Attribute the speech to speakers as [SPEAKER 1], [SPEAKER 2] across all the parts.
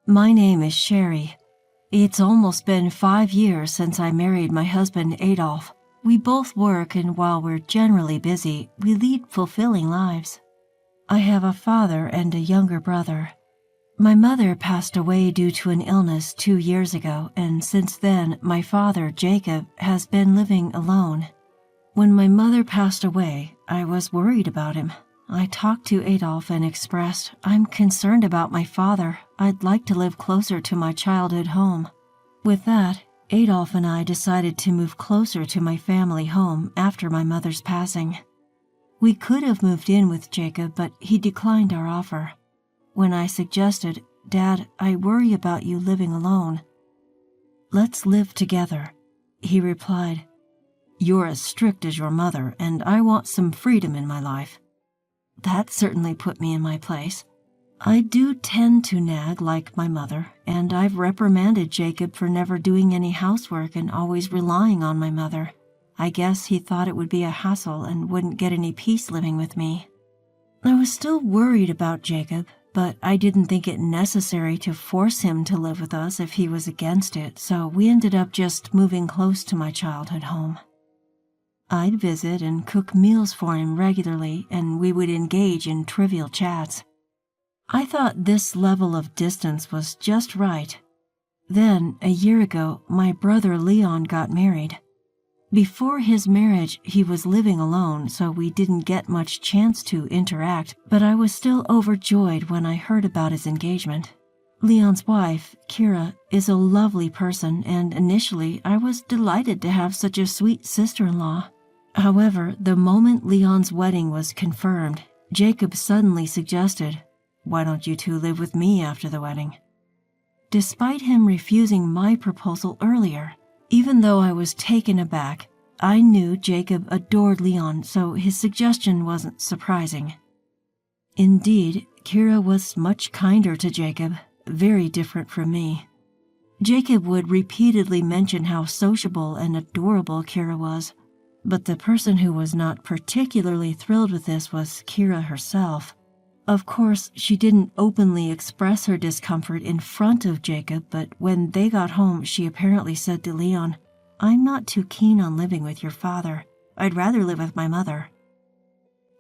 [SPEAKER 1] My name is Sherry. It's almost been 5 years since I married my husband Adolf. We both work, and while we're generally busy, we lead fulfilling lives. I have a father and a younger brother. My mother passed away due to an illness 2 years ago, and since then, my father, Jacob, has been living alone. When my mother passed away, I was worried about him. I talked to Adolf and expressed, "I'm concerned about my father. I'd like to live closer to my childhood home." With that, Adolf and I decided to move closer to my family home after my mother's passing. We could have moved in with Jacob, but he declined our offer. When I suggested, "Dad, I worry about you living alone. Let's live together," he replied, "You're as strict as your mother, and I want some freedom in my life." That certainly put me in my place. I do tend to nag like my mother, and I've reprimanded Jacob for never doing any housework and always relying on my mother. I guess he thought it would be a hassle and wouldn't get any peace living with me. I was still worried about Jacob, but I didn't think it necessary to force him to live with us if he was against it, so we ended up just moving close to my childhood home. I'd visit and cook meals for him regularly, and we would engage in trivial chats. I thought this level of distance was just right. Then, a year ago, my brother Leon got married. Before his marriage, he was living alone, so we didn't get much chance to interact, but I was still overjoyed when I heard about his engagement. Leon's wife, Kira, is a lovely person, and initially I was delighted to have such a sweet sister-in-law. However, the moment Leon's wedding was confirmed, Jacob suddenly suggested, "Why don't you two live with me after the wedding?" Despite him refusing my proposal earlier, even though I was taken aback, I knew Jacob adored Leon, so his suggestion wasn't surprising. Indeed, Kira was much kinder to Jacob, very different from me. Jacob would repeatedly mention how sociable and adorable Kira was, but the person who was not particularly thrilled with this was Kira herself. Of course, she didn't openly express her discomfort in front of Jacob, but when they got home, she apparently said to Leon, "I'm not too keen on living with your father. I'd rather live with my mother."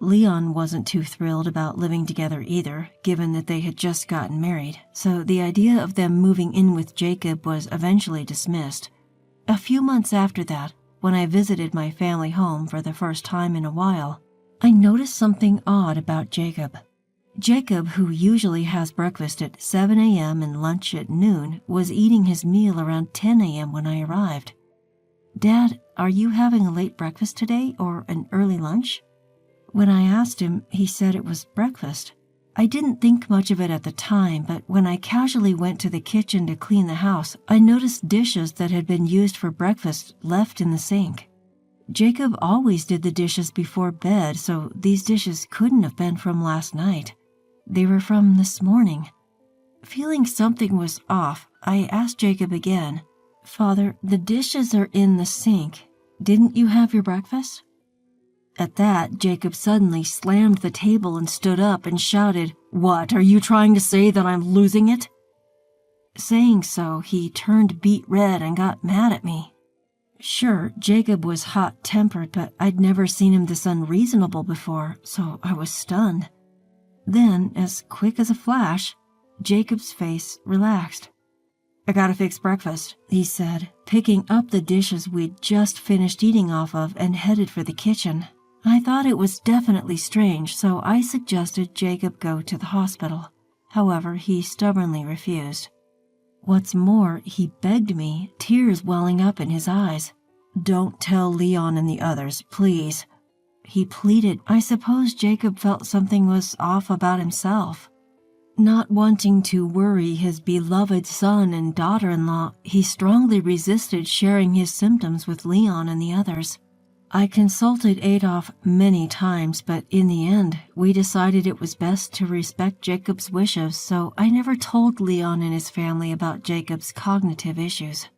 [SPEAKER 1] Leon wasn't too thrilled about living together either, given that they had just gotten married, so the idea of them moving in with Jacob was eventually dismissed. A few months after that, when I visited my family home for the first time in a while, I noticed something odd about Jacob. Jacob, who usually has breakfast at 7 a.m. and lunch at noon, was eating his meal around 10 a.m. when I arrived. "Dad, are you having a late breakfast today or an early lunch?" When I asked him, he said it was breakfast. I didn't think much of it at the time, but when I casually went to the kitchen to clean the house, I noticed dishes that had been used for breakfast left in the sink. Jacob always did the dishes before bed, so these dishes couldn't have been from last night. They were from this morning. Feeling something was off, I asked Jacob again, "Father, the dishes are in the sink. Didn't you have your breakfast?" At that, Jacob suddenly slammed the table and stood up and shouted, "What, are you trying to say that I'm losing it?" Saying so, he turned beet red and got mad at me. Sure, Jacob was hot-tempered, but I'd never seen him this unreasonable before, so I was stunned. Then, as quick as a flash, Jacob's face relaxed. "I gotta fix breakfast," he said, picking up the dishes we'd just finished eating off of and headed for the kitchen. I thought it was definitely strange, so I suggested Jacob go to the hospital. However, he stubbornly refused. What's more, he begged me, tears welling up in his eyes. "Don't tell Leon and the others, please," he pleaded. I suppose Jacob felt something was off about himself. Not wanting to worry his beloved son and daughter-in-law, he strongly resisted sharing his symptoms with Leon and the others. I consulted Adolf many times, but in the end, we decided it was best to respect Jacob's wishes, so I never told Leon and his family about Jacob's cognitive issues.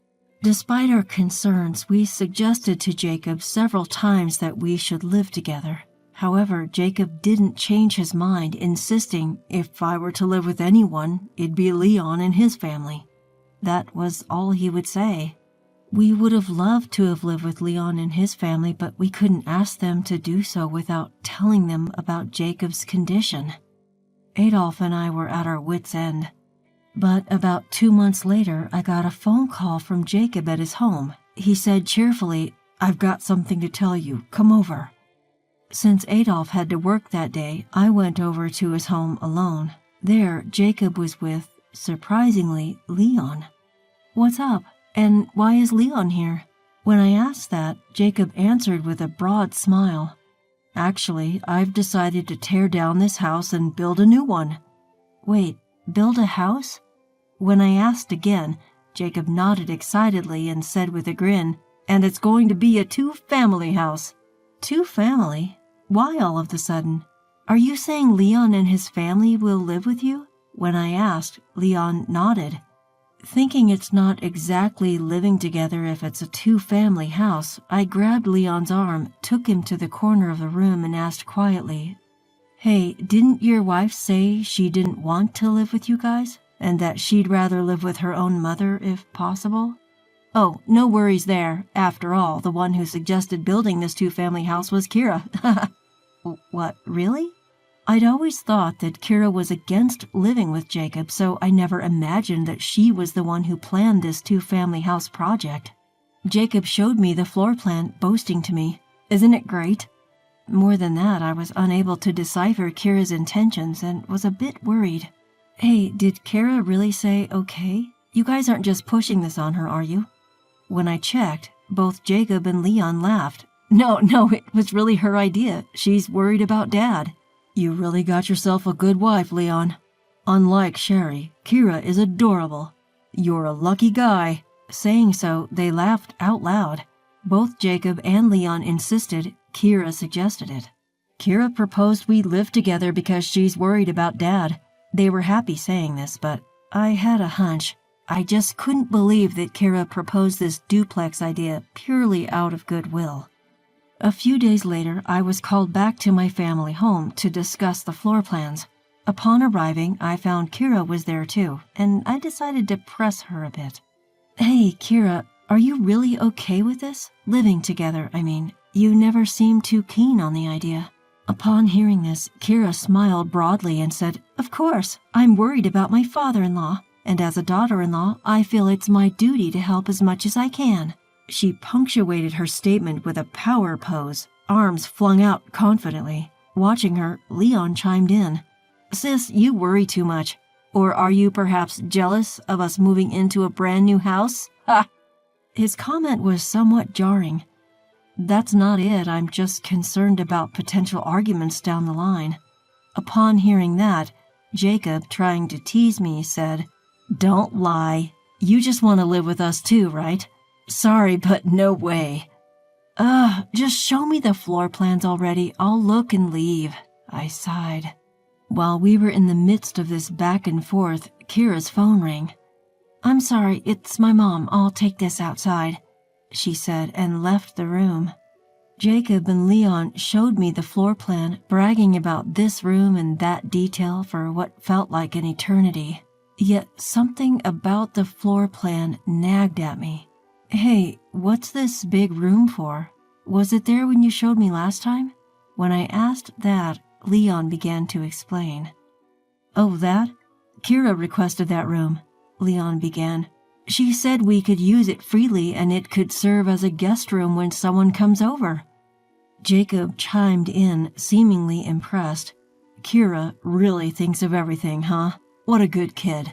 [SPEAKER 1] Despite our concerns, we suggested to Jacob several times that we should live together. However, Jacob didn't change his mind, insisting if I were to live with anyone, it'd be Leon and his family. That was all he would say. We would have loved to have lived with Leon and his family, but we couldn't ask them to do so without telling them about Jacob's condition. Adolf and I were at our wits' end. But about 2 months later, I got a phone call from Jacob at his home. He said cheerfully, "I've got something to tell you. Come over." Since Adolf had to work that day, I went over to his home alone. There, Jacob was with, surprisingly, Leon. "What's up? And why is Leon here?" When I asked that, Jacob answered with a broad smile. "Actually, I've decided to tear down this house and build a new one." "Wait, build a house?" When I asked again, Jacob nodded excitedly and said with a grin, "And it's going to be a 2-family house." "2-family? Why all of a sudden? Are you saying Leon and his family will live with you?" When I asked, Leon nodded. Thinking it's not exactly living together if it's a 2-family house, I grabbed Leon's arm, took him to the corner of the room and asked quietly, "Hey, didn't your wife say she didn't want to live with you guys? And that she'd rather live with her own mother if possible?" "Oh, no worries there. After all, the one who suggested building this 2-family house was Kira." "What, really?" I'd always thought that Kira was against living with Jacob, so I never imagined that she was the one who planned this 2-family house project. Jacob showed me the floor plan, boasting to me, "Isn't it great?" More than that, I was unable to decipher Kira's intentions and was a bit worried. "Hey, did Kira really say okay? You guys aren't just pushing this on her, are you?" When I checked, both Jacob and Leon laughed. No, it was really her idea. She's worried about Dad." "You really got yourself a good wife, Leon. Unlike Sherry, Kira is adorable. You're a lucky guy." Saying so, they laughed out loud. Both Jacob and Leon insisted. Kira suggested it. "Kira proposed we live together because she's worried about Dad." They were happy saying this, but I had a hunch. I just couldn't believe that Kira proposed this duplex idea purely out of goodwill. A few days later, I was called back to my family home to discuss the floor plans. Upon arriving, I found Kira was there too, and I decided to press her a bit. "Hey, Kira, are you really okay with this? Living together, I mean. You never seemed too keen on the idea." Upon hearing this, Kira smiled broadly and said, "Of course, I'm worried about my father-in-law, and as a daughter-in-law, I feel it's my duty to help as much as I can." She punctuated her statement with a power pose, arms flung out confidently. Watching her, Leon chimed in. "Sis, you worry too much. Or are you perhaps jealous of us moving into a brand new house?" Ha! His comment was somewhat jarring. "That's not it. I'm just concerned about potential arguments down the line." Upon hearing that, Jacob, trying to tease me, said, "Don't lie. You just want to live with us too, right?" "Sorry, but no way." Just show me the floor plans already. I'll look and leave," I sighed. While we were in the midst of this back and forth, Kira's phone rang. "I'm sorry, it's my mom. I'll take this outside," she said and left the room. Jacob and Leon showed me the floor plan, bragging about this room and that detail for what felt like an eternity. Yet something about the floor plan nagged at me. "Hey, what's this big room for? Was it there when you showed me last time?" When I asked that, Leon began to explain. "Oh, that? Kira requested that room," Leon began. "She said we could use it freely and it could serve as a guest room when someone comes over." Jacob chimed in, seemingly impressed. "Kira really thinks of everything, huh? What a good kid."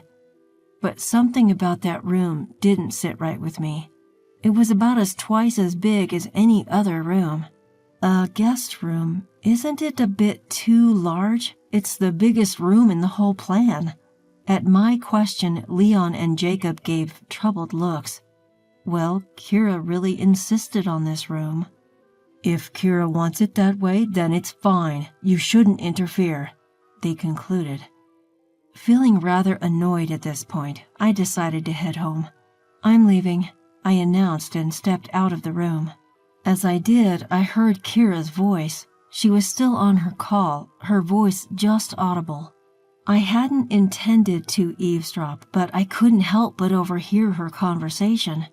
[SPEAKER 1] But something about that room didn't sit right with me. It was about twice as big as any other room. A guest room, isn't it a bit too large? It's the biggest room in the whole plan. At my question, Leon and Jacob gave troubled looks. Well, Kira really insisted on this room. "If Kira wants it that way, then it's fine. You shouldn't interfere," they concluded. Feeling rather annoyed at this point, I decided to head home. "I'm leaving," I announced and stepped out of the room. As I did, I heard Kira's voice. She was still on her call, her voice just audible. I hadn't intended to eavesdrop, but I couldn't help but overhear her conversation.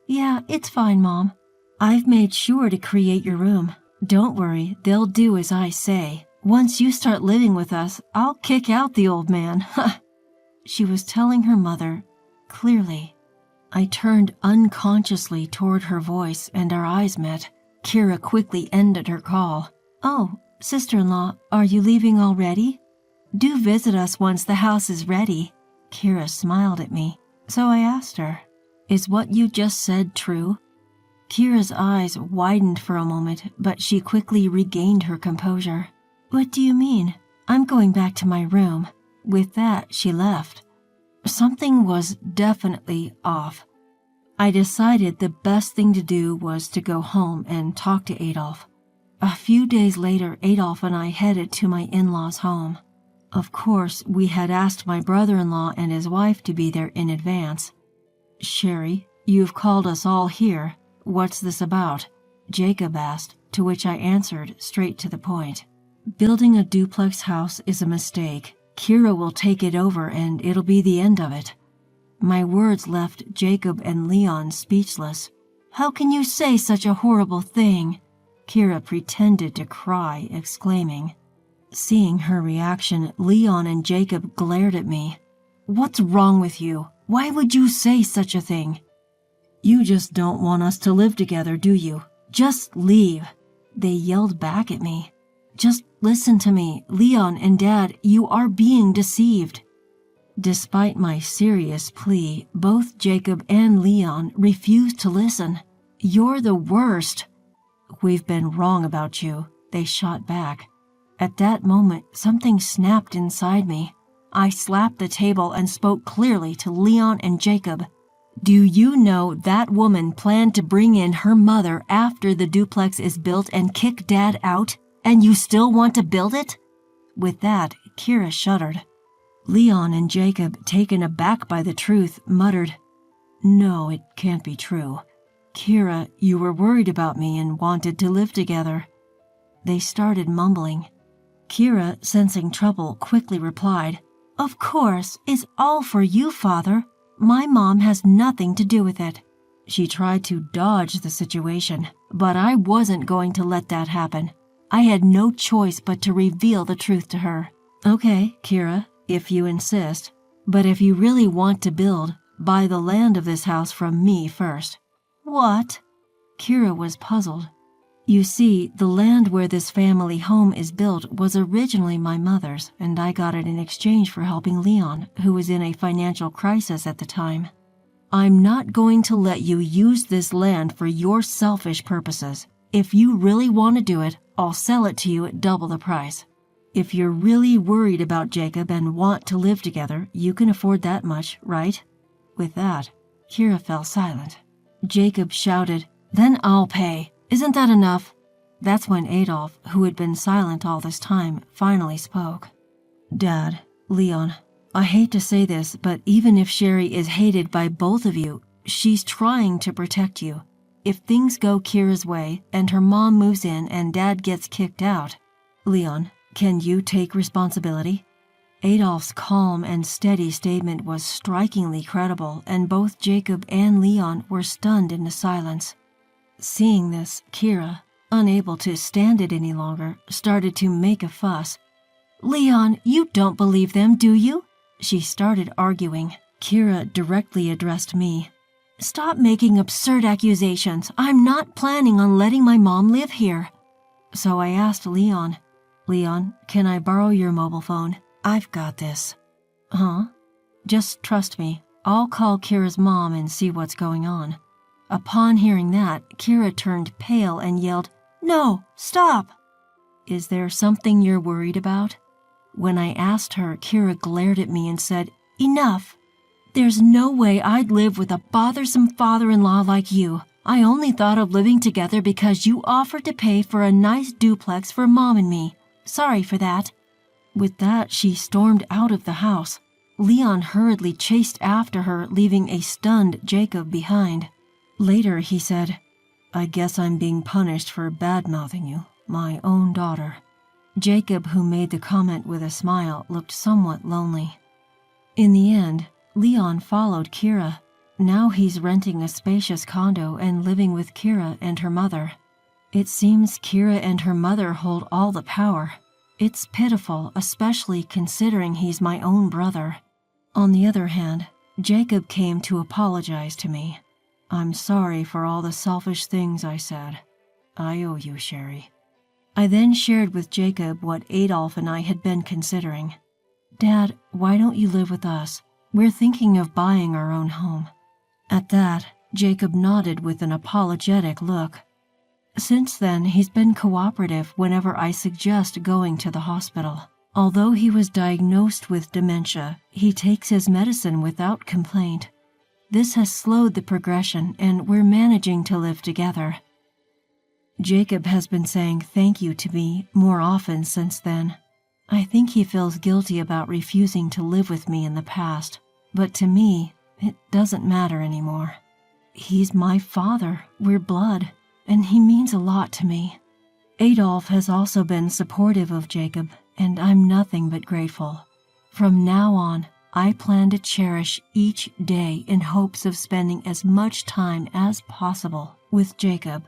[SPEAKER 1] "Yeah, it's fine, Mom. I've made sure to create your room. Don't worry, they'll do as I say. Once you start living with us, I'll kick out the old man." She was telling her mother, clearly. I turned unconsciously toward her voice and our eyes met. Kira quickly ended her call. "Oh, sister-in-law, are you leaving already? Do visit us once the house is ready." Kira smiled at me, so I asked her, "Is what you just said true?" Kira's eyes widened for a moment, but she quickly regained her composure. "What do you mean? I'm going back to my room." With that, she left. Something was definitely off. I decided the best thing to do was to go home and talk to Adolf. A few days later, Adolf and I headed to my in-laws' home. Of course, we had asked my brother-in-law and his wife to be there in advance. "Sherry, you've called us all here. What's this about?" Jacob asked, to which I answered straight to the point. "Building a duplex house is a mistake. Kira will take it over and it'll be the end of it." My words left Jacob and Leon speechless. "How can you say such a horrible thing?" Kira pretended to cry, exclaiming. Seeing her reaction, Leon and Jacob glared at me. "What's wrong with you? Why would you say such a thing?" "You just don't want us to live together, do you? Just leave," they yelled back at me. "Just listen to me, Leon and Dad, you are being deceived." Despite my serious plea, both Jacob and Leon refused to listen. "You're the worst." "We've been wrong about you," they shot back. At that moment, something snapped inside me. I slapped the table and spoke clearly to Leon and Jacob. "Do you know that woman planned to bring in her mother after the duplex is built and kick Dad out? And you still want to build it?" With that, Kira shuddered. Leon and Jacob, taken aback by the truth, muttered, "No, it can't be true. Kira, you were worried about me and wanted to live together." They started mumbling. Kira, sensing trouble, quickly replied, "Of course, it's all for you, Father. My mom has nothing to do with it." She tried to dodge the situation, but I wasn't going to let that happen. I had no choice but to reveal the truth to her. "Okay, Kira, if you insist. But if you really want to build, buy the land of this house from me first." "What?" Kira was puzzled. "You see, the land where this family home is built was originally my mother's, and I got it in exchange for helping Leon, who was in a financial crisis at the time. I'm not going to let you use this land for your selfish purposes. If you really want to do it, I'll sell it to you at double the price. If you're really worried about Jacob and want to live together, you can afford that much, right?" With that, Kira fell silent. Jacob shouted, "Then I'll pay. Isn't that enough?" That's when Adolf, who had been silent all this time, finally spoke. "Dad, Leon, I hate to say this, but even if Sherry is hated by both of you, she's trying to protect you. If things go Kira's way and her mom moves in and Dad gets kicked out, Leon, can you take responsibility?" Adolf's calm and steady statement was strikingly credible, and both Jacob and Leon were stunned into silence. Seeing this, Kira, unable to stand it any longer, started to make a fuss. "Leon, you don't believe them, do you?" She started arguing. Kira directly addressed me. "Stop making absurd accusations. I'm not planning on letting my mom live here." So I asked Leon, "Leon, can I borrow your mobile phone? I've got this." "Huh?" "Just trust me. I'll call Kira's mom and see what's going on." Upon hearing that, Kira turned pale and yelled, "No, stop!" "Is there something you're worried about?" When I asked her, Kira glared at me and said, "Enough! There's no way I'd live with a bothersome father-in-law like you. I only thought of living together because you offered to pay for a nice duplex for Mom and me. Sorry for that." With that, she stormed out of the house. Leon hurriedly chased after her, leaving a stunned Jacob behind. Later, he said, "I guess I'm being punished for bad-mouthing you. my own daughter. Jacob, who made the comment with a smile, looked somewhat lonely. In the end, Leon followed Kira. Now he's renting a spacious condo and living with Kira and her mother. It seems Kira and her mother hold all the power. It's pitiful, especially considering he's my own brother. On the other hand, Jacob came to apologize to me. I'm sorry for all the selfish things I said. I owe you, Sherry. I then shared with Jacob what Adolf and I had been considering. Dad, why don't you live with us? We're thinking of buying our own home. At that, Jacob nodded with an apologetic look. Since then, he's been cooperative whenever I suggest going to the hospital. Although he was diagnosed with dementia, he takes his medicine without complaint. This has slowed the progression, and we're managing to live together. Jacob has been saying thank you to me more often since then. I think he feels guilty about refusing to live with me in the past, but to me, it doesn't matter anymore. He's my father, we're blood, and he means a lot to me. Adolf has also been supportive of Jacob, and I'm nothing but grateful. From now on, I plan to cherish each day in hopes of spending as much time as possible with Jacob